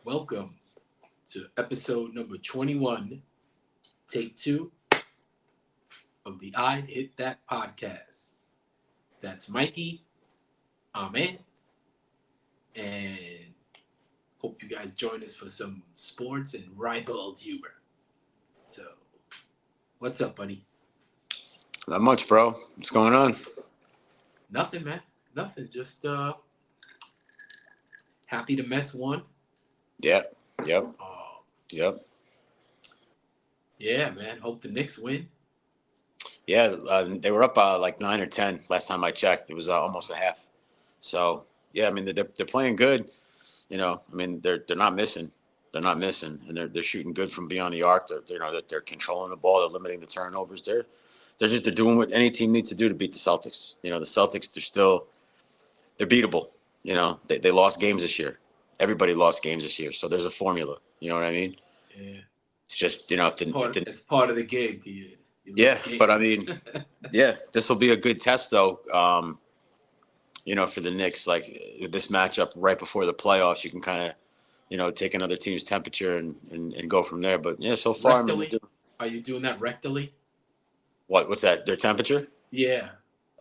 Welcome to episode number 21, take two of the I'd Hit That podcast. That's Mikey, Amen, and hope you guys join us for some sports and ribald humor. So, what's up, buddy? Not much, bro. What's going on? Nothing, man. Nothing. Just happy the Mets won. Yep. Uh, Yep. yeah, man. Hope the Knicks win. Yeah, they were up like 9 or 10 last time I checked. It was almost a half. So yeah, I mean they're playing good. I mean they're not missing. They're not missing, and they're shooting good from beyond the arc. They're controlling the ball. They're limiting the turnovers. They're doing what any team needs to do to beat the Celtics. The Celtics they're beatable. They lost games this year. Everybody lost games this year. So there's a formula. You know what I mean? Yeah. It's just It's part of the gig. You yeah, lose games. but I mean, yeah, this will be a good test though. For the Knicks, like this matchup right before the playoffs, you can kind of, take another team's temperature and go from there. But yeah, so far, Rectally? Are you doing that rectally? What's that? Their temperature? Yeah.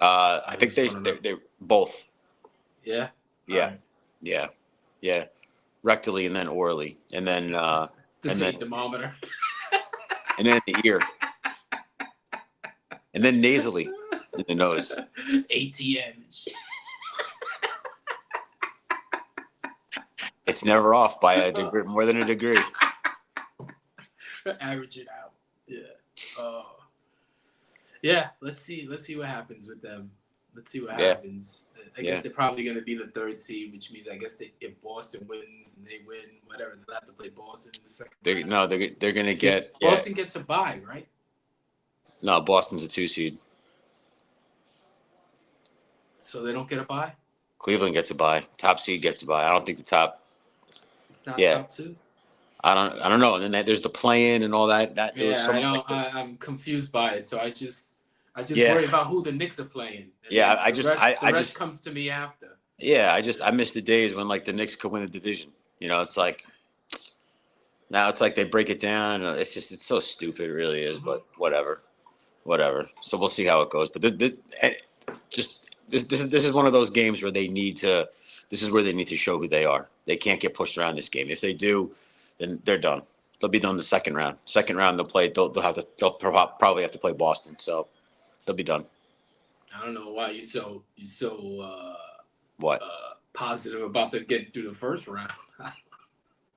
I think they both. Yeah. Yeah, Right. yeah. Rectally and then orally, and then The and same then thermometer. and then the ear, and then nasally in the nose. ATM. It's never off by a degree, more than a degree. Average it out. Yeah. Oh. Yeah. Let's see what happens with them. Let's see what happens. I guess they're probably going to be the third seed, which means I guess if Boston wins and they win, whatever, they'll have to play Boston in the second. They're going to get Boston gets a bye, right? No, Boston's a 2 seed. So they don't get a bye? Cleveland gets a bye. Top seed gets a bye. I don't think the top. It's not top two? I don't know. And then there's the play-in and all that. I know. I'm confused by it. So I just worry about who the Knicks are playing. And the rest comes to me after. Yeah, I miss the days when like the Knicks could win a division. It's like now it's like they break it down. It's so stupid. It really is. But whatever. So we'll see how it goes. But this is one of those games where they need to. This is where they need to show who they are. They can't get pushed around this game. If they do, then they're done. They'll be done the second round. Second round they'll play. They'll probably have to play Boston. So they'll be done. I don't know why you so what positive about them getting through the first round.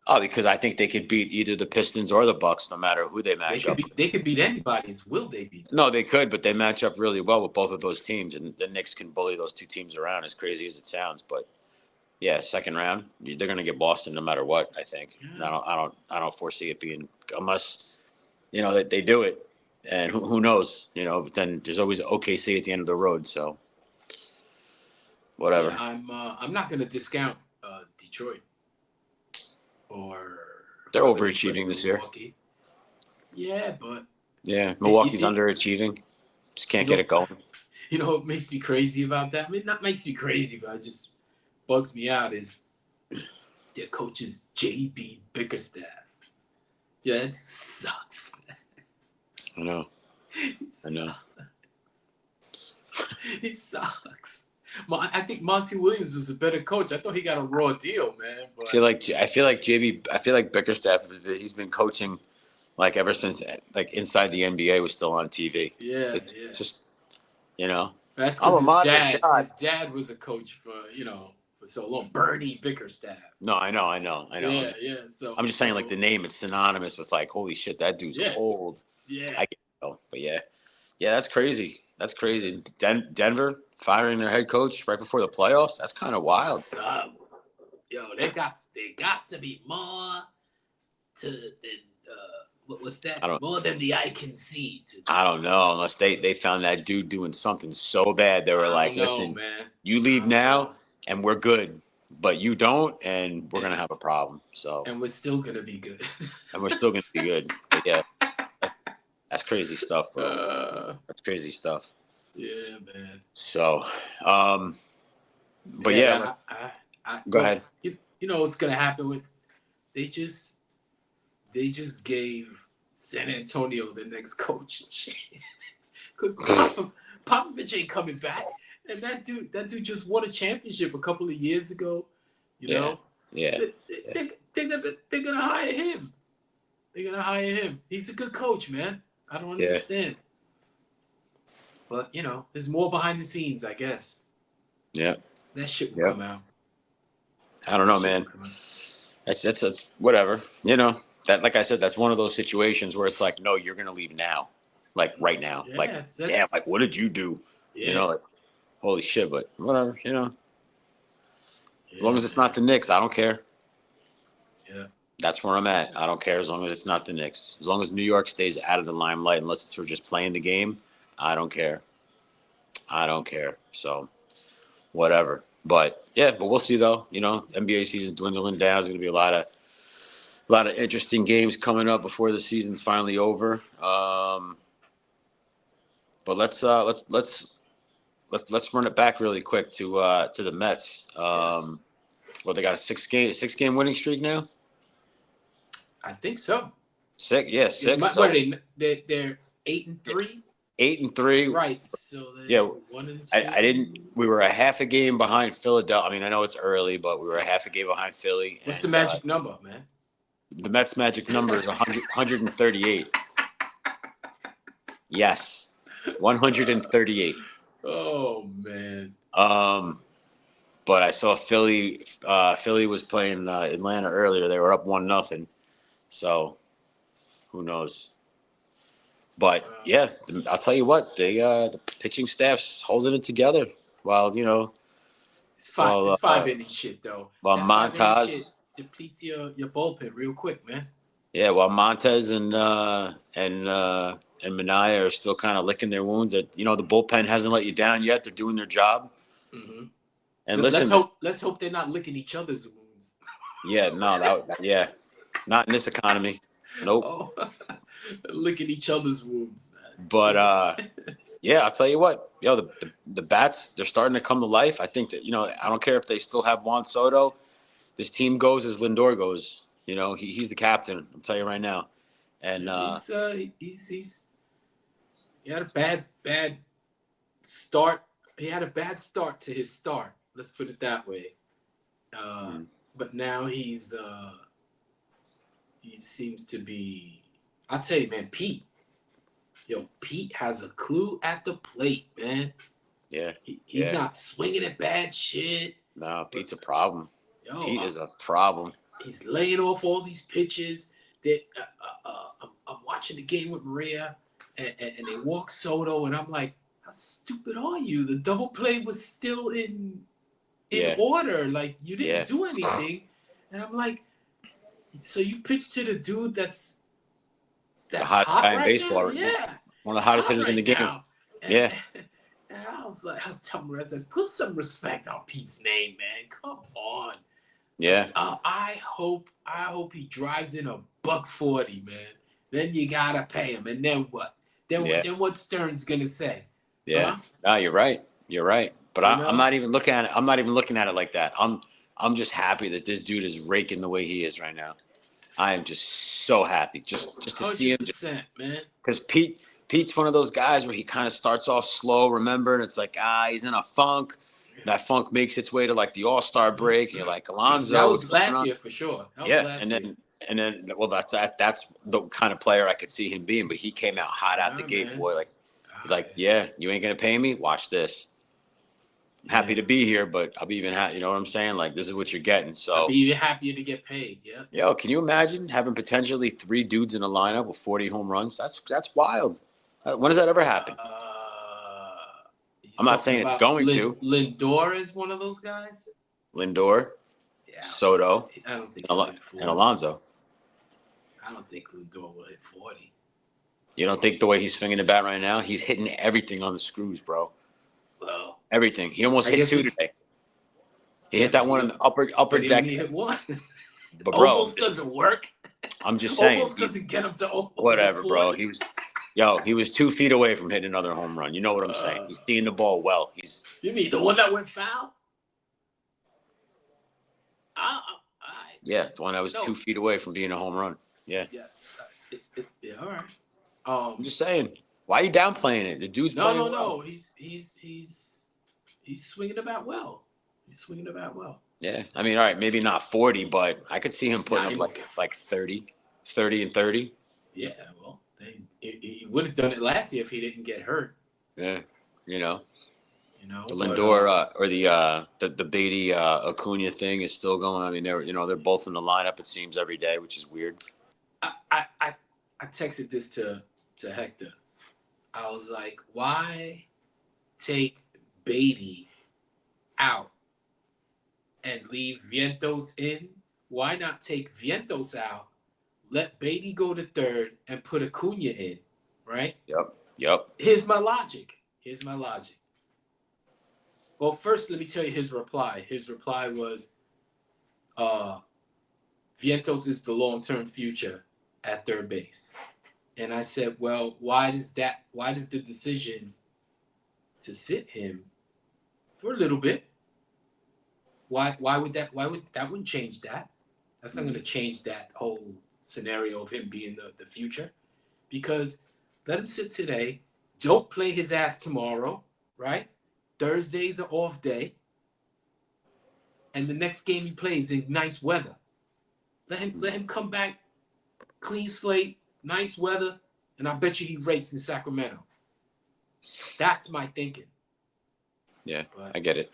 Oh, because I think they could beat either the Pistons or the Bucks, no matter who they match up. They could beat anybody's. Will they beat them? No, they could, but they match up really well with both of those teams, and the Knicks can bully those two teams around. As crazy as it sounds, but yeah, second round, they're going to get Boston no matter what. I think. Yeah. I don't foresee it being unless that they do it, and who knows? But then there's always OKC at the end of the road, so whatever. Yeah, I'm not going to discount Detroit. Or they're overachieving this year. Yeah, but Milwaukee's underachieving. Just can't get it going. You know what makes me crazy about that? I mean, not makes me crazy, but it just bugs me out is their coach is JB Bickerstaff. Yeah, it sucks, man. I know. He sucks. I think Monty Williams was a better coach. I thought he got a raw deal, man. But I feel like Bickerstaff. He's been coaching like ever since like inside the NBA was still on TV. Yeah, it's just That's because his dad was a coach for so long. Bernie Bickerstaff. No, I know. Yeah. So I'm just saying like the name. It's synonymous with like holy shit, that dude's old. Yeah. I get it, but yeah, that's crazy. That's crazy. Denver firing their head coach right before the playoffs. That's kind of wild. They got to be more than what's that? More than the eye can see. I don't know unless they found that dude doing something so bad. They were like, listen, man. You leave now and we're good, but you don't, and we're gonna have a problem. And we're still gonna be good. But yeah, that's crazy stuff, bro. That's crazy stuff. Yeah, man. So, but go ahead. You know what's gonna happen with they just gave San Antonio the next coach because Popovich ain't coming back, and that dude just won a championship a couple of years ago. You know, Yeah. they're gonna hire him. They're gonna hire him. He's a good coach, man. I don't understand. But there's more behind the scenes, I guess. Yeah. That shit will come out. I don't know, man. That's whatever. That, like I said, that's one of those situations where it's like, no, you're gonna leave now, like right now. Yeah, like, damn, like what did you do? Yeah. Like, holy shit. But whatever. Yeah, As long as it's not the Knicks, I don't care. Yeah. That's where I'm at. I don't care as long as it's not the Knicks. As long as New York stays out of the limelight, unless it's for just playing the game, I don't care. So, whatever. But but we'll see though. NBA season dwindling down. There's going to be a lot of interesting games coming up before the season's finally over. But let's run it back really quick to the Mets. Yes. Well, they got a six game winning streak now. I think so. Six. What are they? They're 8-3. 8-3. Right. So they're 1-2. I didn't. We were a half a game behind Philadelphia. I mean, I know it's early, but we were a half a game behind Philly. What's the magic number, man? The Mets' magic number is 138. Yes, 138. Oh man. But I saw Philly. Philly was playing Atlanta earlier. They were up 1-0. So, who knows? But I'll tell you what. The pitching staff's holding it together. While it's five inning shit though. While Montez depletes your bullpen real quick, man. Yeah, while Montez and Minaya are still kind of licking their wounds. That the bullpen hasn't let you down yet. They're doing their job. Mm-hmm. And let's hope they're not licking each other's wounds. Yeah, no, not in this economy. Nope. Oh, licking each other's wounds, man. But I'll tell you what, the bats, they're starting to come to life. I think that I don't care if they still have Juan Soto. This team goes as Lindor goes. He's the captain. I'll tell you right now. And he had a bad start. He had a bad start to his start. Let's put it that way. But now he seems to be. I'll tell you, man, Pete has a clue at the plate, man. Yeah. He's not swinging at bad shit. No, Pete's a problem. Pete is a problem. He's laying off all these pitches. That I'm watching the game with Maria, and they walk Soto, and I'm like, how stupid are you? The double play was still in order. Like, you didn't do anything. And I'm like, so you pitch to the dude that's the hottest guy in baseball. Yeah. One of the hottest hitters in the game. And I was telling Maria, I said, put some respect on Pete's name, man. Come on. Yeah. I hope he drives in a $140, man. Then you gotta pay him, and then what? Then what's Stern's gonna say? Yeah. Huh? No, you're right. But I'm not even looking at it. I'm not even looking at it like that. I'm just happy that this dude is raking the way he is right now. I am just so happy just to see him. 100%, man. Because Pete's one of those guys where he kind of starts off slow. Remember, and it's like he's in a funk. That funk makes its way to like the All-Star break, and you're like, Alonso. That was last year for sure. And then well, that's the kind of player I could see him being. But he came out hot out the gate, man. Boy. You ain't gonna pay me. Watch this. I'm happy to be here, but I'll be even happy. You know what I'm saying? Like, this is what you're getting. So I'll be even happier to get paid. Yeah. Yo, can you imagine having potentially 3 dudes in a lineup with 40 home runs? That's wild. When does that ever happen? I'm not saying it's going to. Lindor is one of those guys. Lindor, Soto, I don't think and Alonso. I don't think Lindor will hit 40. You don't think the way he's swinging the bat right now? He's hitting everything on the screws, bro. Well, everything. He almost hit 2 today. He hit that one in the upper deck. He hit 1. But bro, almost doesn't work. I'm just saying. Almost doesn't get him to almost. Whatever, bro. He was 2 feet away from hitting another home run. You know what I'm saying? He's seeing the ball well. You mean the one that went foul? Yeah, the one that was No. 2 feet away from being a home run. Yeah. Yes. Yeah. All right. I'm just saying. Why are you downplaying it? The dude's No, playing no, well. no. He's swinging about well. He's swinging about well. Yeah. I mean, all right, maybe not 40, but I could see him putting Nah, up he won't get. like 30, 30 and 30. Yeah. Well, he would have done it last year if he didn't get hurt. Yeah. You know, the But Lindor or the Beatty Acuna thing is still going. I mean, they're both in the lineup. It seems every day, which is weird. I texted this to Hector. I was like, why take Beatty out and leave Vientos in? Why not take Vientos out, let Beatty go to third, and put Acuna in, right? Yep. Here's my logic. Well, first, let me tell you his reply. His reply was, Vientos is the long-term future at third base. And I said, well, why does the decision to sit him for a little bit? Why would that wouldn't change that? That's not going to change that whole scenario of him being the future. Because let him sit today. Don't play his ass tomorrow, right? Thursday's an off day. And the next game he plays in nice weather. Let him come back, clean slate, nice weather, and I bet you he rakes in Sacramento. That's my thinking. Yeah, but, I get it.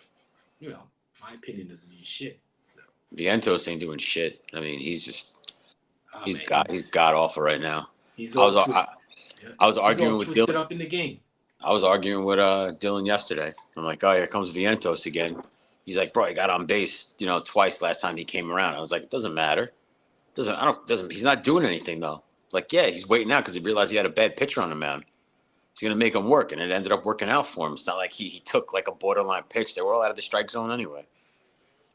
My opinion doesn't mean shit. So. Vientos ain't doing shit. I mean, he's he's god awful right now. He's all twisted. I was arguing with twisted Dylan. Up in the game. I was arguing with Dylan yesterday. I'm like, oh, here comes Vientos again. He's like, bro, he got on base, twice last time he came around. I was like, it doesn't matter. He's not doing anything though. Like, yeah, he's waiting out because he realized he had a bad pitcher on the mound. He's gonna make him work, and it ended up working out for him. It's not like he took like a borderline pitch. They were all out of the strike zone anyway.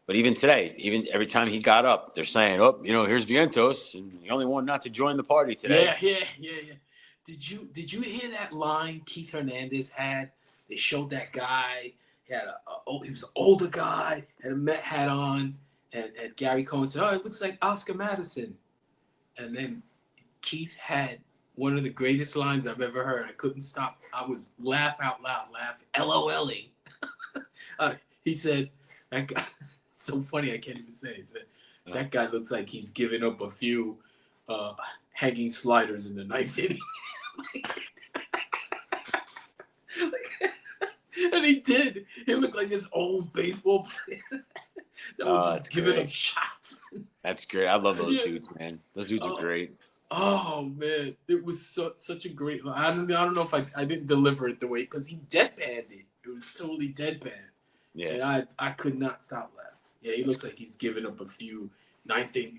But even today, even every time he got up, they're saying, oh, here's Vientos, and the only one not to join the party today. Yeah. Did you hear that line Keith Hernandez had? They showed that guy. He was an older guy, had a Met hat on, and Gary Cohen said, "Oh, it looks like Oscar Madison." And then Keith had one of the greatest lines I've ever heard. I couldn't stop. I was laugh out loud, LOLing. He said, "That guy." It's so funny, I can't even say it. He said, "That guy looks like he's given up a few hanging sliders in the ninth inning." And he did. He looked like this old baseball player that was just giving up shots. That's great. I love those dudes, man. Those dudes are great. Oh man, it was such a great line. I don't know if I didn't deliver it the way, because he deadpanned it. It was totally deadpan. Yeah. And I could not stop laughing. Yeah, he looks like he's given up a few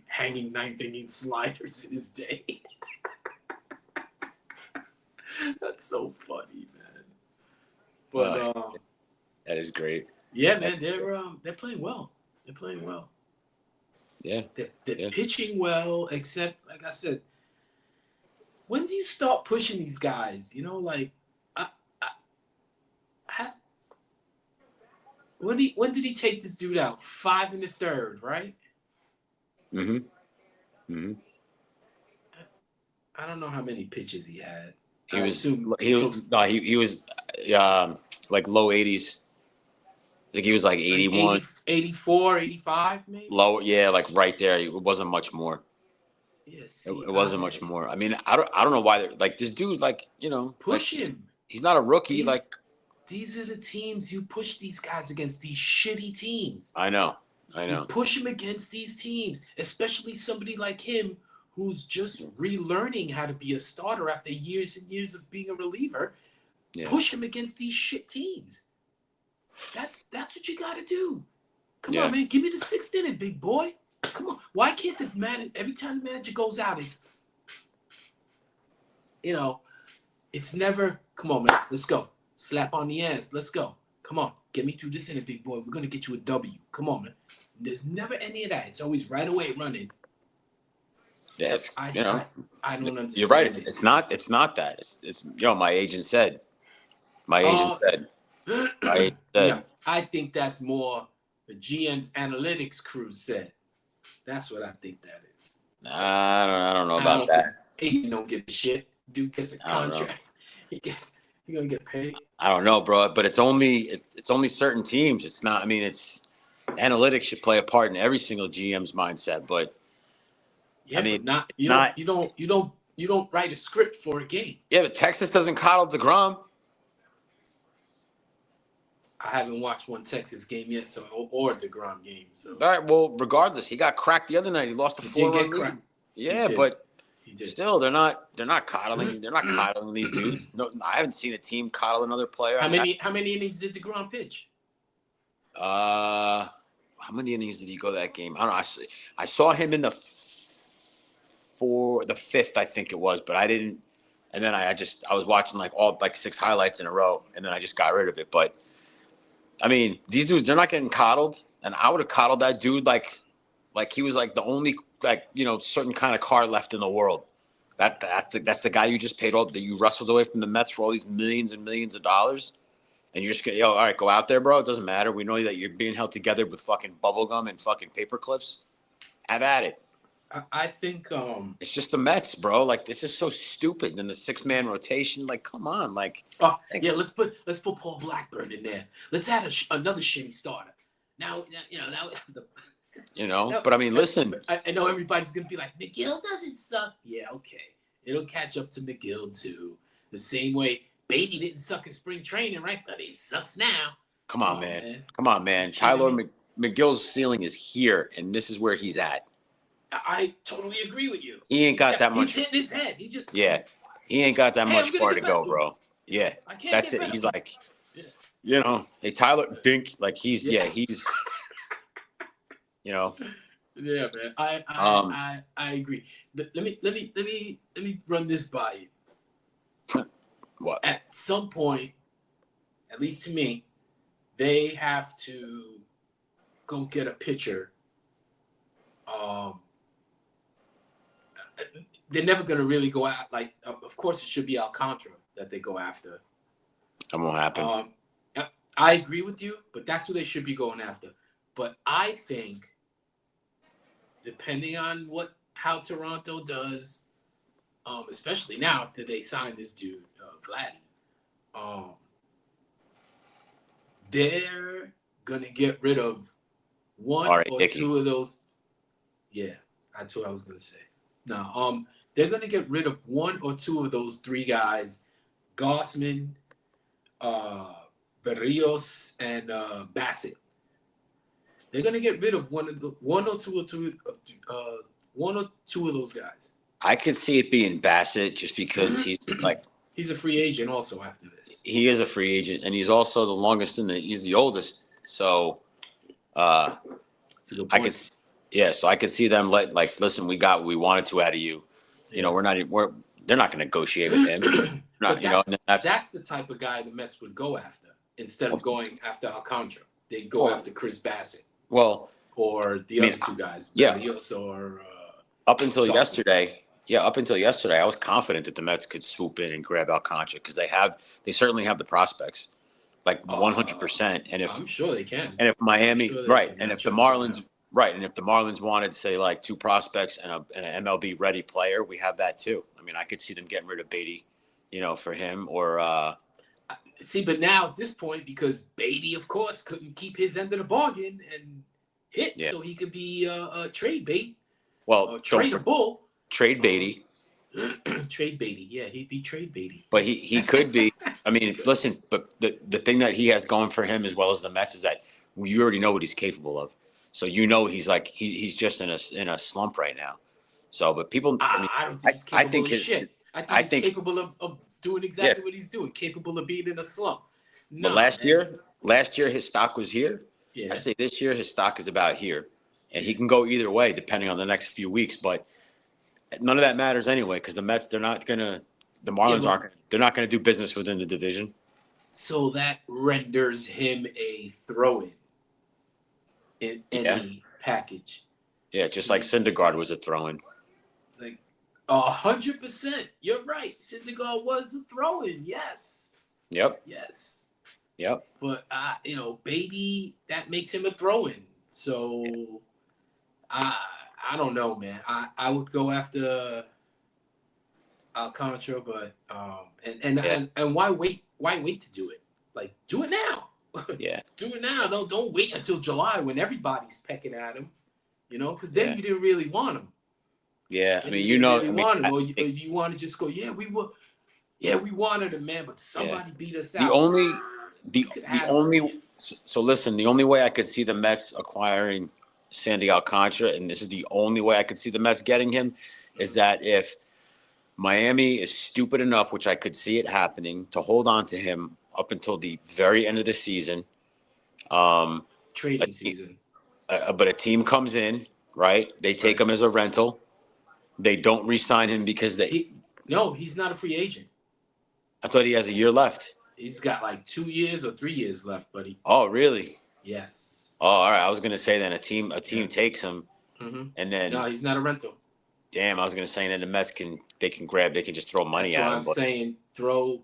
hanging ninth inning sliders in his day. That's so funny, man. But that is great. Yeah, man, they're playing well. They're playing well. Yeah. They're pitching well, except, like I said, when do you start pushing these guys? When did he take this dude out? 5 in the third, right? Mm-hmm. I don't know how many pitches he had. He was like low 80s. I think he was like 81. 84, 85 maybe? Low, yeah, like right there. It wasn't much more. Yes. It wasn't much more. I mean, I don't know why they're like this dude, push him. He's not a rookie. These are the teams you push these guys against, these shitty teams. I know. You push him against these teams, especially somebody like him who's just relearning how to be a starter after years and years of being a reliever. Yeah. Push him against these shit teams. That's what you got to do. Come on, man. Give me the 6th inning, big boy. Come on. Why can't the manager, every time the manager goes out, it's never, come on, man. Let's go. Slap on the ass. Let's go. Come on. Get me through this inning, big boy. We're going to get you a W. Come on, man. There's never any of that. It's always right away running. Yes, I don't understand. You're right. It's not that. It's my agent said. My agent said. Yeah, I think that's more the GM's analytics crew said. That's what I think that is. I don't know I about don't that. think agent don't give a shit. Dude gets a I don't know. contract. He gonna get paid. I don't know, bro. But it's only certain teams. It's not. I mean, it's analytics should play a part in every single GM's mindset. But I Yeah, mean, but not it's not. you don't write a script for a game. Yeah, but Texas doesn't coddle DeGrom. I haven't watched one Texas game yet, so or DeGrom game. So All right. Well, regardless, he got cracked the other night. He lost a he did 4-run get lead. cracked. Yeah, He did. but He did. still, they're not coddling. They're not coddling these dudes. No, I haven't seen a team coddle another player. How many innings did DeGrom pitch? How many innings did he go that game? I don't know. I saw him in the fifth, I think it was, but I didn't. And then I was watching like 6 highlights in a row, and then I just got rid of it. But I mean, these dudes, they're not getting coddled, and I would have coddled that dude like he was like the only certain kind of car left in the world. That's the guy you just paid all that you wrestled away from the Mets for all these millions and millions of dollars. And you're just gonna, all right, go out there, bro. It doesn't matter. We know that you're being held together with fucking bubble gum and fucking paper clips. Have at it. I think It's just the Mets, bro. Like, this is so stupid. And the 6-man rotation, like, come on, like. yeah, let's put Paul Blackburn in there. Let's add another shitty starter. Now But I mean, listen. I know everybody's gonna be like, McGill doesn't suck. Yeah, okay, it'll catch up to McGill too. The same way Beatty didn't suck in spring training, right? But he sucks now. Come on, man. Come on, man. Tyler McGill's ceiling is here, and this is where he's at. I totally agree with you. He ain't got that much. He's hitting his head. He's just he ain't got that much far to go, bro. Yeah, that's it. He's like, hey, Tyler Dink, like he's. Yeah, man. I agree. But let me run this by you. What? At some point, at least to me, they have to go get a pitcher. They're never going to really go out. Like, of course, it should be Alcantara that they go after. That won't happen. I agree with you, but that's who they should be going after. But I think, depending on how Toronto does, especially now after they signed this dude, Vladdy, they're going to get rid of one or two of those. Yeah, that's what I was going to say. No, they're going to get rid of one or two of those 3 guys, Gossman, Berrios, and Bassett. They're going to get rid of one or two of those guys. I could see it being Bassett just because he's like he's a free agent also after this. He is a free agent, and he's also the longest he's the oldest. So That's a good point. So I could see them listen, we got what we wanted to out of you. Yeah. They're not going to negotiate with him. That's the type of guy the Mets would go after instead of going after Alcantara. They'd go after Chris Bassett. Well, or the other 2 guys, Berrios or up until yesterday. Yeah, up until yesterday, I was confident that the Mets could swoop in and grab Alcantara because they certainly have the prospects, 100%. And if I'm sure they can, and if Miami, and if the Marlins. Right, and if the Marlins wanted, say, 2 prospects and an MLB ready player, we have that too. I mean, I could see them getting rid of Beatty, for him or. See, but now at this point, because Beatty, of course, couldn't keep his end of the bargain and hit, so he could be a trade bait. Well, tradable. Trade Beatty. Trade Beatty, yeah, he'd be trade Beatty. But he could be. I mean, listen, but the thing that he has going for him as well as the Mets is that you already know what he's capable of. So he's just in a slump right now. So, but people, I don't think he's capable of shit. I think he's capable of doing exactly what he's doing. Capable of being in a slump. No, but last year his stock was here. Yeah. I say this year his stock is about here, and he can go either way depending on the next few weeks. But none of that matters anyway because the Mets the Marlins they're not gonna do business within the division. So that renders him a throw-in. In any package. Yeah, just like Syndergaard was a throw-in. It's like 100%. You're right. Syndergaard was a throw-in. Yes. Yep. Yes. Yep. But Beatty, that makes him a throw-in. So I I don't know, man. I would go after Alcantara, but Yeah, and why wait? Why wait to do it? Like, do it now. yeah, Do it now. Don't wait until July when everybody's pecking at him. You know, because then yeah, you didn't really want him. yeah. I Then mean, you you didn't know, really I mean, want him, I or think, you want to just go, yeah, we wanted him, man, but yeah. somebody beat us The out. only We the could the have him. only so listen, the only way I could see the Mets acquiring Sandy Alcantara, and this is the only way I could see the Mets getting him, is that if Miami is stupid enough, which I could see it happening, to hold on to him up until the very end of the season. Um, a Trading te- season, but a team comes in, right? They take right? him as a rental. They don't re-sign him because they. He no, he's not a free agent. I thought he has a year left. He's got like 2 years or 3 years left, buddy. Oh, really? Yes. Oh, all right. I was gonna say then a Yeah. team takes him, Mm-hmm. and No, then he's not a rental. damn, I was gonna say then the Mets they can just throw money That's at why him. I'm But saying throw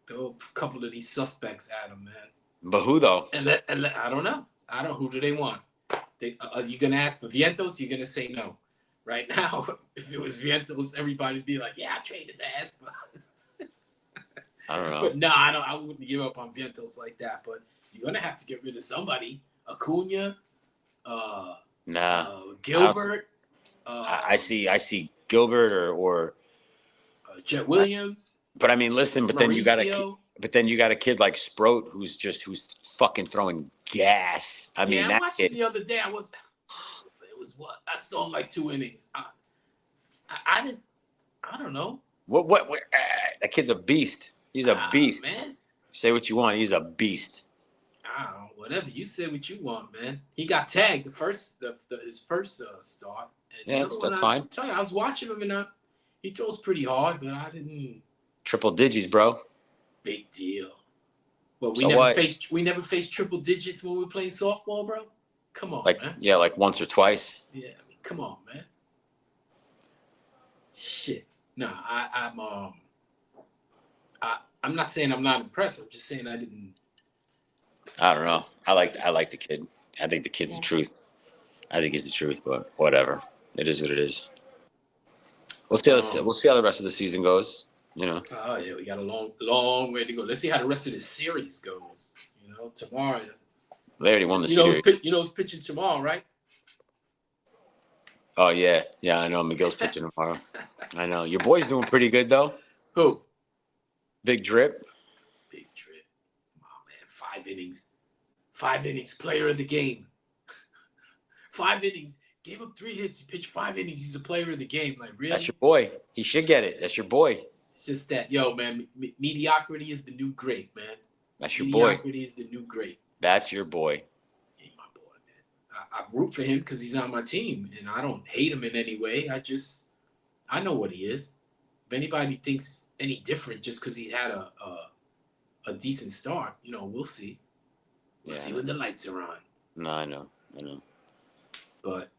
a couple of these suspects at him, man. who though? I don't know. I don't. Who do they want? Are you gonna ask for Vientos? You're gonna say no. Right now, if it was Vientos, everybody'd be like, "Yeah, I'll trade his ass." I don't know. But no, I don't. I wouldn't give up on Vientos like that. But you're gonna have to get rid of somebody. Acuna, uh, Nah, I don't, Gilbert, I see Gilbert or Jet Williams, but I mean, listen, Mauricio. but then you got a kid like Sproat who's fucking throwing gas. I mean, Yeah, I that watched him kid. the other day. It was what I saw him like 2 innings. I didn't. I don't know. What that kid's a beast. He's a beast. Man. Say what you want. He's a beast. I don't know. Whatever you say, what you want, man. He got tagged his first start, and Yeah, the other one that's I fine. tell you, I was watching him and he throws pretty hard, but I didn't. Triple digits, bro. Big deal. Well, So what? we never faced triple digits when we were playing softball, bro. Come on, Like man. yeah, like once or twice. Yeah, I mean, come on, man. Shit. No, I'm not saying I'm not impressed. I'm just saying I didn't. I don't know. I like the kid. I think the kid's the truth. I think he's the truth, but whatever. It is what it is. We'll see how the rest of the season goes. You know. Oh yeah, we got a long way to go. Let's see how the rest of this series goes. You know, tomorrow. They already won the series. Who's pitching tomorrow, right? Oh yeah, yeah. I know Miguel's pitching tomorrow. I know your boy's doing pretty good though. Who? Big Drip. Big Drip. Oh man, 5 innings. 5 innings, player of the game. 5 innings. Gave up 3 hits. He pitched 5 innings. He's a player of the game. Like, really? That's your boy. He should get it. That's your boy. It's just that, yo, man, mediocrity is the new great, man. That's your boy. Mediocrity is the new great. That's your boy. He my boy, man. I root for him because he's on my team, and I don't hate him in any way. I know what he is. If anybody thinks any different just because he had a decent start, we'll see. We'll see when the lights are on. No, I know. But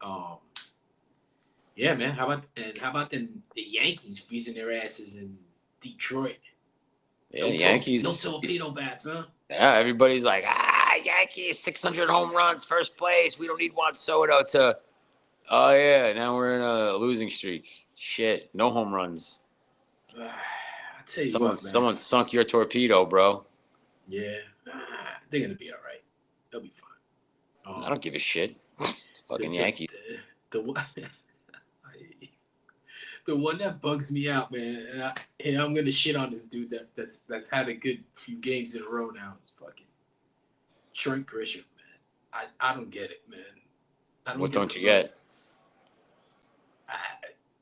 yeah, man. How about the Yankees freezing their asses in Detroit? Yeah, the Yankees. No torpedo bats, huh? Yeah, everybody's like, Yankees, 600 home runs, first place. We don't need Juan Soto to. Oh yeah, now we're in a losing streak. Shit, no home runs. I tell you what, man. Someone sunk your torpedo, bro. Yeah, they're gonna be all right. They'll be fine. I don't give a shit. It's fucking Yankees. The one that bugs me out, man, and I'm gonna shit on this dude that's had a good few games in a row now. Is fucking Trent Grisham, man. I don't get it, man. What don't you get?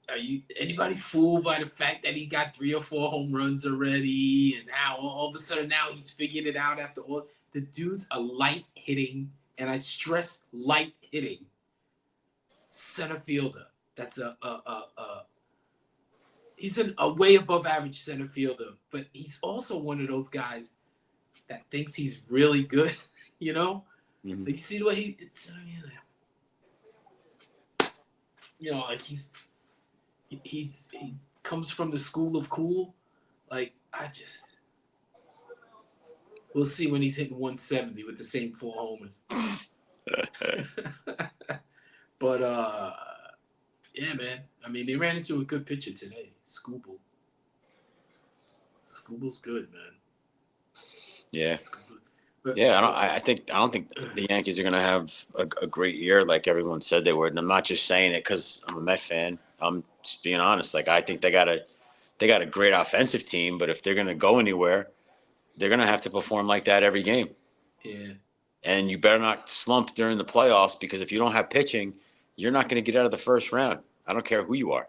Are you anybody fooled by the fact that he got 3 or 4 home runs already, and how all of a sudden now he's figured it out after all? The dude's a light hitting, and I stress light hitting center fielder. That's he's a way above average center fielder, but he's also one of those guys that thinks he's really good. Mm-hmm. Like, you see the way like he's comes from the school of cool. Like, we'll see when he's hitting 170 with the same 4 homers. But yeah, man. I mean, they ran into a good pitcher today, Scooble. Scooble's good, man. Yeah. Scooble. But, Yeah, I don't think the Yankees are going to have a great year like everyone said they would. And I'm not just saying it because I'm a Met fan. I'm just being honest. Like I think they got a great offensive team, but if they're going to go anywhere, they're going to have to perform like that every game. yeah. And you better not slump during the playoffs because if you don't have pitching, you're not going to get out of the first round. I don't care who you are.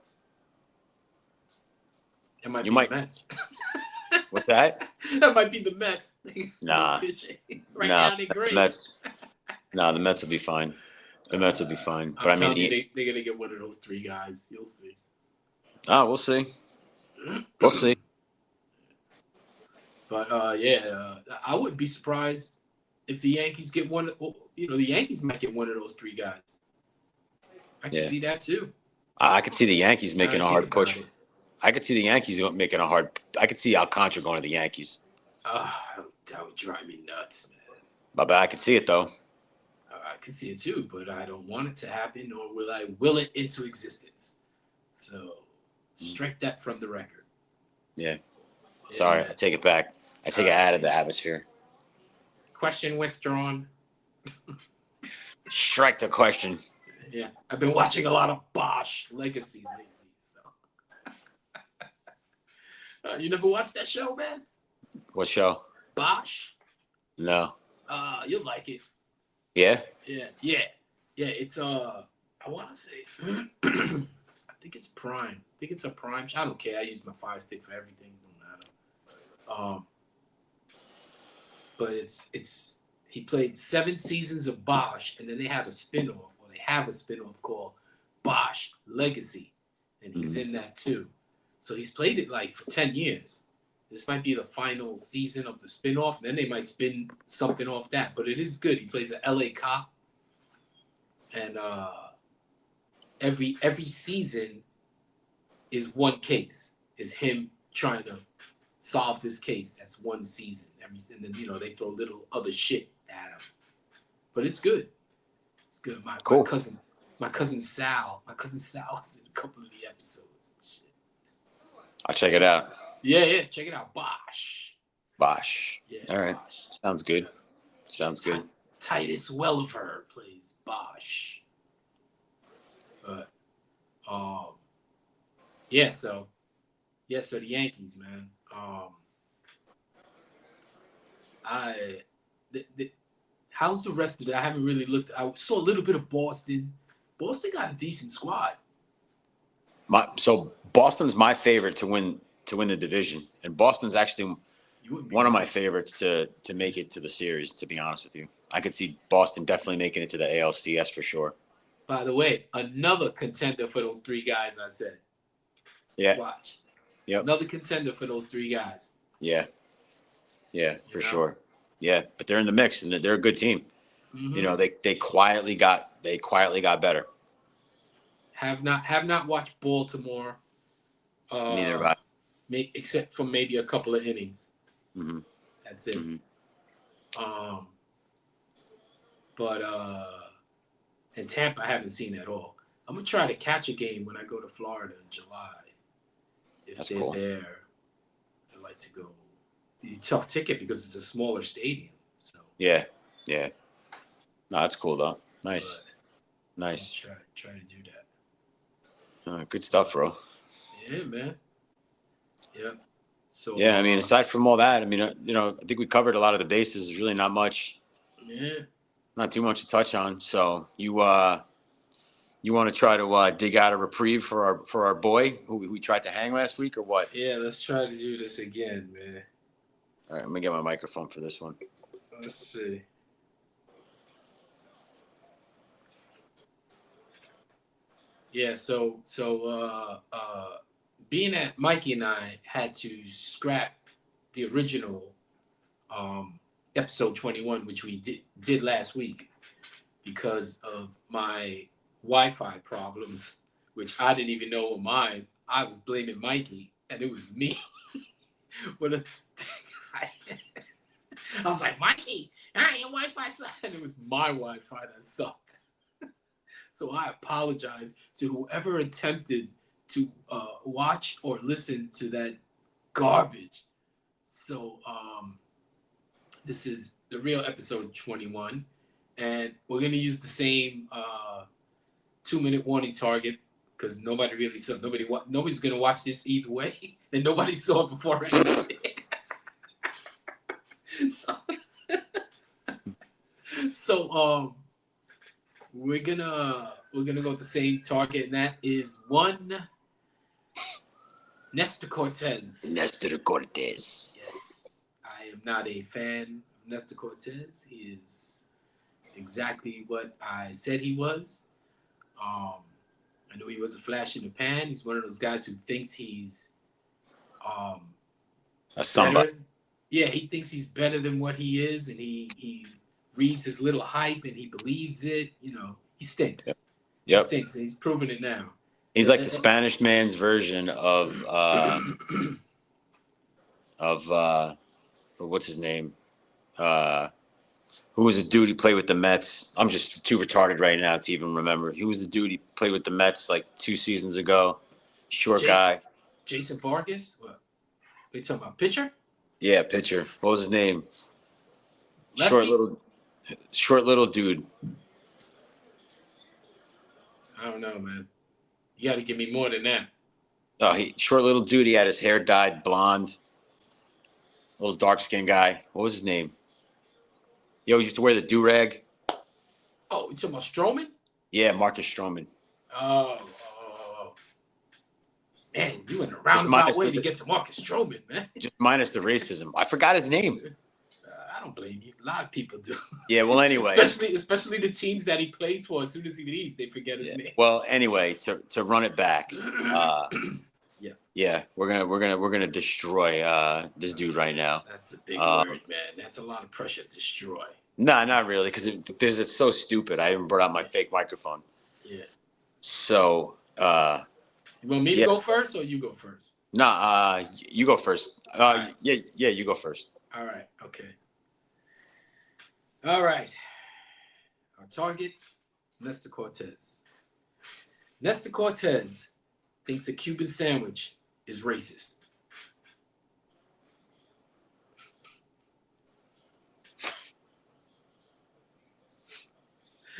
It might You be the might. Mets. What's that? That might be the Mets. No Nah, pitching. Right nah. now, they're The great. Mets. Nah, the Mets will be fine. The Mets will be fine. I'm But I telling you, mean, they're going to get one of those three guys. You'll see. we'll see. We'll see. But yeah, I wouldn't be surprised if the Yankees get one. The Yankees might get one of those three guys. I can see that too. I could see the Yankees making a hard push. It. I could see the Yankees making a hard. I could see Alcantara going to the Yankees. That would drive me nuts, man. But I could see it though. I can see it too, but I don't want it to happen, nor will I will it into existence. So strike that from the record. Yeah. Sorry, I take it back. I take it out of the atmosphere. Question withdrawn. Strike the question. Yeah, I've been watching a lot of Bosch Legacy lately, so. You never watched that show, man? What show? Bosch? No. You'll like it. Yeah? Yeah. It's I want to say, I think it's Prime. I think it's a Prime. I don't care. I use my Fire Stick for everything. Don't matter. But it's he played 7 seasons of Bosch, and then they had a spinoff. They have a spinoff called Bosch Legacy, and he's in that too. So he's played it like for 10 years. This might be the final season of the spinoff, and then they might spin something off that. But it is good. He plays an LA cop, and every season is one case. Is him trying to solve this case. That's one season. And then they throw little other shit at him. But it's good. It's good. My cousin Sal was in a couple of the episodes and shit. I'll check it out. Yeah. Check it out. Bosch. Yeah. All right. Bosch. Sounds good. Good. Titus Welliver plays Bosch. But so the Yankees, man. How's the rest of it? I haven't really looked. I saw a little bit of Boston. Boston got a decent squad. So Boston's my favorite to win the division, and Boston's actually one of my favorites to make it to the series. To be honest with you, I could see Boston definitely making it to the ALCS for sure. By the way, another contender for those three guys I said. Yeah. Watch. Yep. Another contender for those three guys. Yeah, for sure. Yeah, but they're in the mix, and they're a good team. Mm-hmm. They quietly got better. Have not watched Baltimore. Neither have I. Except for maybe a couple of innings. Mm-hmm. That's it. Mm-hmm. But in Tampa, I haven't seen at all. I'm gonna try to catch a game when I go to Florida in July. If That's they're cool. there, I'd like to go. It's a tough ticket because it's a smaller stadium. So yeah. No, that's cool though. Nice. Try to do that. Good stuff, bro. Yeah, man. Yeah. So yeah, I mean, aside from all that, I mean, I think we covered a lot of the bases. There's really not much. Yeah. Not too much to touch on. So you want to try to dig out a reprieve for our boy who we tried to hang last week, or what? Yeah, let's try to do this again, man. All right, let me get my microphone for this one. Let's see. Yeah, so being that Mikey and I had to scrap the original episode 21, which we did last week because of my Wi-Fi problems, which I didn't even know were mine. I was blaming Mikey, and it was me. I was like, Mikey, your Wi-Fi sucked. And it was my Wi-Fi that sucked. So I apologize to whoever attempted to watch or listen to that garbage. So this is the real episode 21, and we're gonna use the same 2-minute warning target because nobody really saw nobody's gonna watch this either way, and nobody saw it before anyway. so, so we're gonna go with the same target, and that is one Nestorrr. Nestorrr. Yes, I am not a fan of Nestorrr. He is exactly what I said he was. I knew he was a flash in the pan. He's one of those guys who thinks he's A somebody. better. Yeah, he thinks he's better than what he is, and he reads his little hype and he believes it. You know, he stinks. Yep. He stinks, and he's proving it now. He's like the Spanish man's version of what's his name? Who was a dude he played with the Mets? I'm just too retarded right now to even remember. He was the dude he played with the Mets like 2 seasons ago. Short guy. Jason Vargas? What? Are you talking about pitcher? Yeah, pitcher. What was his name? Lefty? Short little dude. I don't know, man. You got to give me more than that. Oh, short little dude. He had his hair dyed blonde. Little dark skinned guy. What was his name? He always used to wear the do-rag. Oh, you talking about Stroman? Yeah, Marcus Stroman. Oh. Man, you went a roundabout way to get to Marcus Stroman, man. Just minus the racism. I forgot his name. I don't blame you. A lot of people do. Yeah, well, anyway. Especially the teams that he plays for. As soon as he leaves, they forget his name. Well, anyway, to run it back, yeah, we're gonna destroy this dude right now. That's a big word, man. That's a lot of pressure to destroy. No, not really, because it's so stupid. I even brought out my fake microphone. Yeah. So. You want me to go first, or you go first? Nah, you go first. Right. Yeah, you go first. All right. Okay. All right. Our target, Nestorrr. Nestorrr thinks a Cuban sandwich is racist.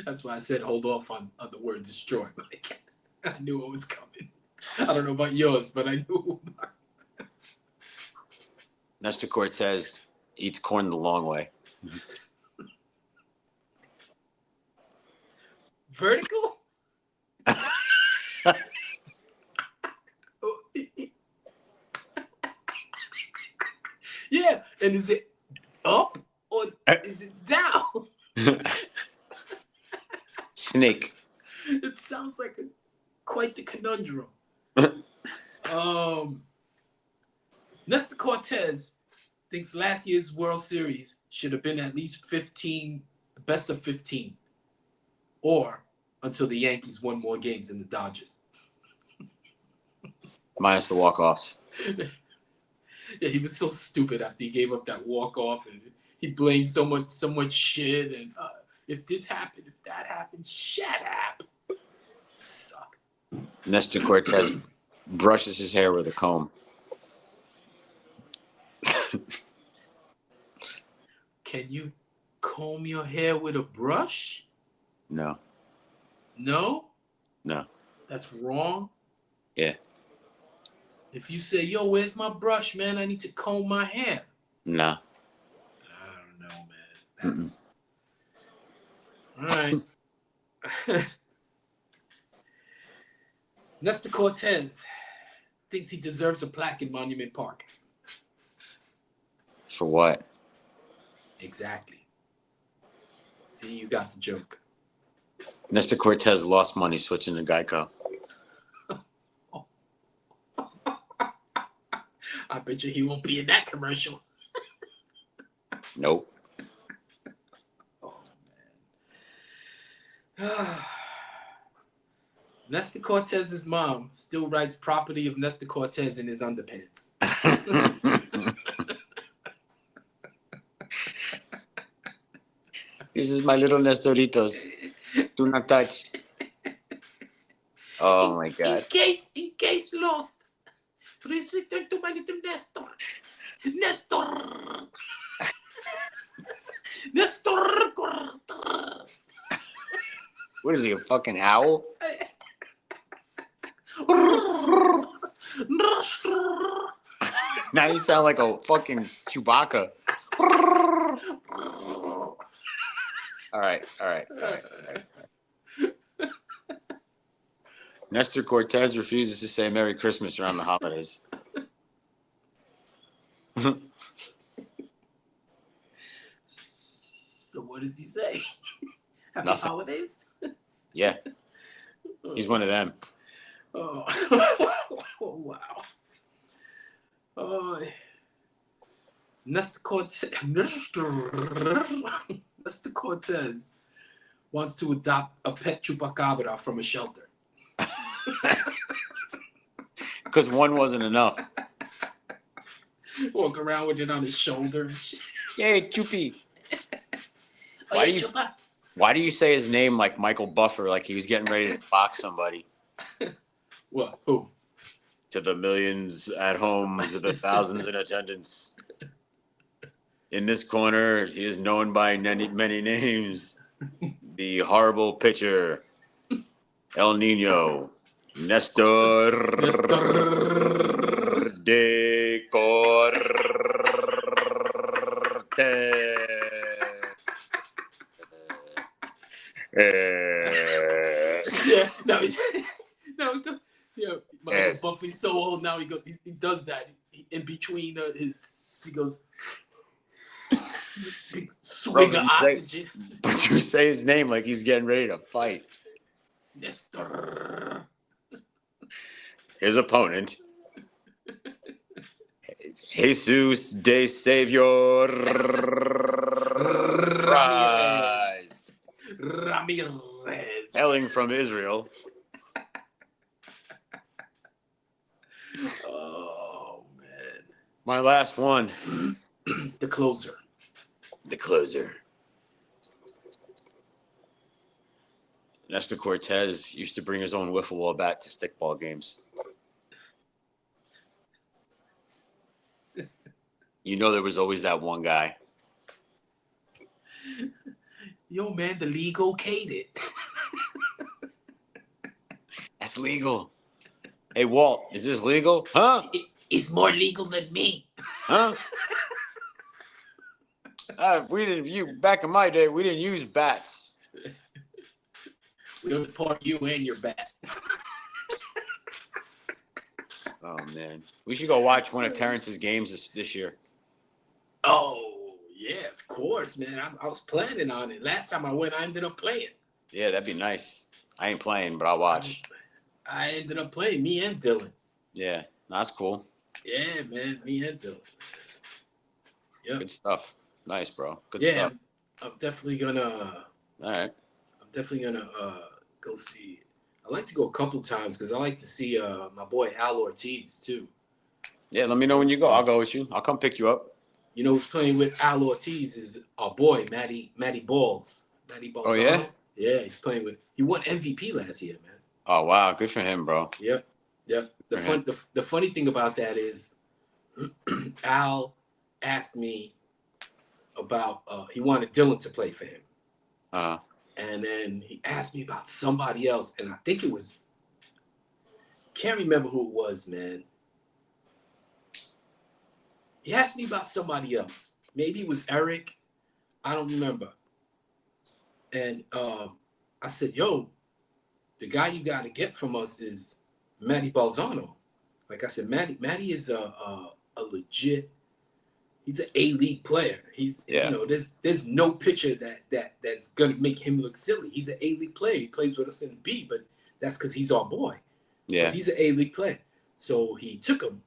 That's why I said hold off on the word destroy. I knew it was coming. I don't know about yours, but I knew. Nestorrr eats corn the long way. Vertical? Yeah, and is it up or is it down? Snake. It sounds like quite the conundrum. Nestorrr thinks last year's World Series should have been at least 15, best of 15, or until the Yankees won more games than the Dodgers. Minus the walk-offs. Yeah, he was so stupid after he gave up that walk-off, and he blamed so much shit. And if this happened, if that happened, shut up. Suck. Nestorrr brushes his hair with a comb. Can you comb your hair with a brush? No. No? No. That's wrong? Yeah. If you say, yo, where's my brush, man? I need to comb my hair. No. I don't know, man. That's... All right. Nestorrr thinks he deserves a plaque in Monument Park. For what? Exactly. See, you got the joke. Nestorrr lost money switching to Geico. I bet you he won't be in that commercial. Nope. Oh, man. Nestorr's mom still writes property of Nestorrr in his underpants. This is my little Nestorritos. Do not touch. Oh my God. In case lost, please return to my little Nestorrr. Nestorrr. Nestorrr. Corrrrtesss. What is he, a fucking owl? Nestorrr. Now you sound like a fucking Chewbacca. All right. Nestorrr refuses to say Merry Christmas around the holidays. So what does he say? Happy Nothing. holidays? Yeah, he's one of them. Oh, wow. Oh, Nestorrr wants to adopt a pet chupacabra from a shelter. Because one wasn't enough. Walk around with it on his shoulder. Yay, Chupi. Oh, yeah, Chupa. Why do you say his name like Michael Buffer, like he was getting ready to box somebody? What? Who? To the millions at home, to the thousands in attendance. In this corner, he is known by many names. The horrible pitcher, El Nino, Nestorrr de Corrrrtesss. Yeah, no, Michael Yes. Buffy's so old now. He does that in between he goes big swig of oxygen. But you say his name like he's getting ready to fight. Nestorrr. His opponent, Jesus de Savior Christ, Ramirez. hailing from Israel. Oh man. My last one. The closer. The closer. Nestorrr used to bring his own wiffle ball bat to stickball games. You know there was always that one guy. Yo, man, the league okayed it. That's legal. Hey, Walt, is this legal? Huh? It's more legal than me. Huh? Back in my day, we didn't use bats. We don't support you and your bat. Oh, man. We should go watch one of Terrence's games this year. Oh, yeah, of course, man. I was planning on it. Last time I went, I ended up playing. Yeah, that'd be nice. I ain't playing, but I'll watch. I ended up playing, me and Dylan. Yeah, that's cool. Yeah, man, me and Dylan. Yep. Good stuff. Nice, bro. Good yeah, stuff. I'm definitely gonna. All right. I'm definitely gonna go see. I like to go a couple times because I like to see my boy Al Ortiz too. Yeah, let me know when you go. I'll go with you. I'll come pick you up. You know who's playing with Al Ortiz is our boy Matty Balls. Matty Balls. Oh yeah. Yeah, he's playing with. He won MVP last year, man. Oh wow, good for him, bro. Yep. The funny thing about that is, Al asked me about he wanted Dylan to play for him. And then he asked me about somebody else, and I think it was, can't remember who it was, man. He asked me about somebody else. Maybe it was Eric. I don't remember. And I said, yo, the guy you got to get from us is Matty Balzano. Like I said, Matty is a legit, he's an A-League player. He's, you know, there's no pitcher that's going to make him look silly. He's an A-League player. He plays with us in the B, but that's because he's our boy. Yeah. But he's an A-League player. So he took him,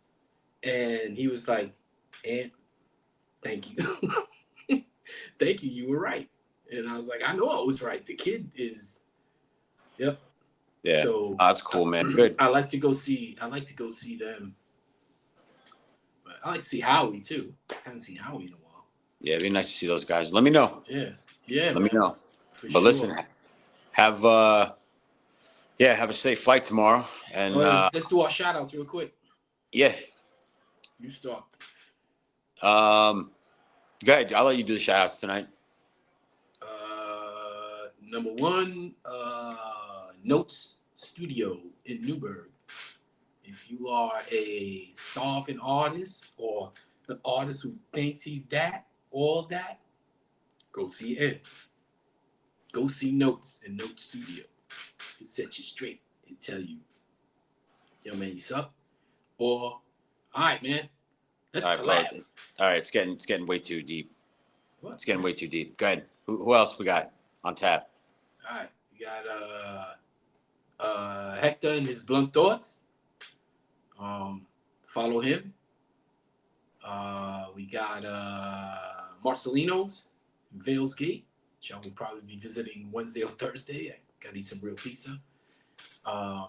and he was like, "And thank you. Thank you. You were right." And I was like, I know I was right. The kid is, yep. Yeah. So that's cool, man. Good. I like to go see them. But I like to see Howie too. I haven't seen Howie in a while. Yeah, it'd be nice to see those guys. Let me know. Yeah. Yeah. Let me know. For But sure. listen, have Yeah, have a safe flight tomorrow. And Let's do our shout outs real quick. yeah, You start. go ahead. I'll let you do the shout outs tonight. Number one, Notes Studio in Newburgh. If you are a starving artist or the artist who thinks he's that, all that, go see Ed. Go see Notes in Note Studio. He'll set you straight and tell you, yo, man, you suck. Or, all right, man, let's All right, collab. bro. All right, it's getting way too deep. What? It's getting way too deep. Go ahead. Who else we got on tap? All right, we got Hector and his blunt thoughts. Follow him. We got Marcelino's in Vales Gate, which I will probably be visiting Wednesday or Thursday. I gotta eat some real pizza. And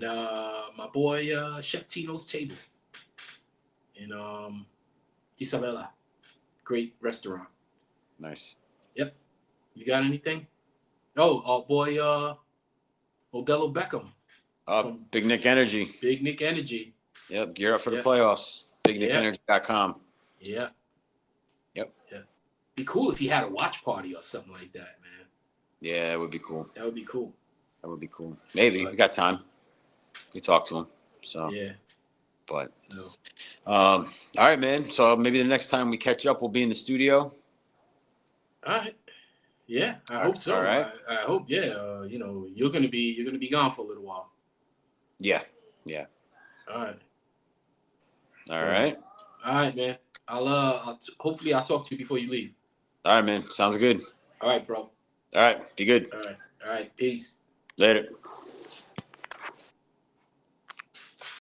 my boy Chef Tino's Table in Isabella. Great restaurant. Nice. Yep. You got anything? Oh, our boy Odell Beckham. Big Nick Energy. Big Nick Energy. Yep, gear up for the playoffs. BigNickEnergy.com. Yeah. Yep. Yeah. Be cool if he had a watch party or something like that, man. Yeah, that would be cool. That would be cool. That would be cool. Maybe we got time. We talk to him. So yeah. But no. All right, man. So maybe the next time we catch up, we'll be in the studio. All right. Yeah, I hope so. All right. I hope. Yeah. You're gonna be gone for a little while. Yeah. Yeah. All right. All right. All right, man. Hopefully I'll talk to you before you leave. All right, man. Sounds good. All right, bro. All right. Be good. All right. Peace. Later.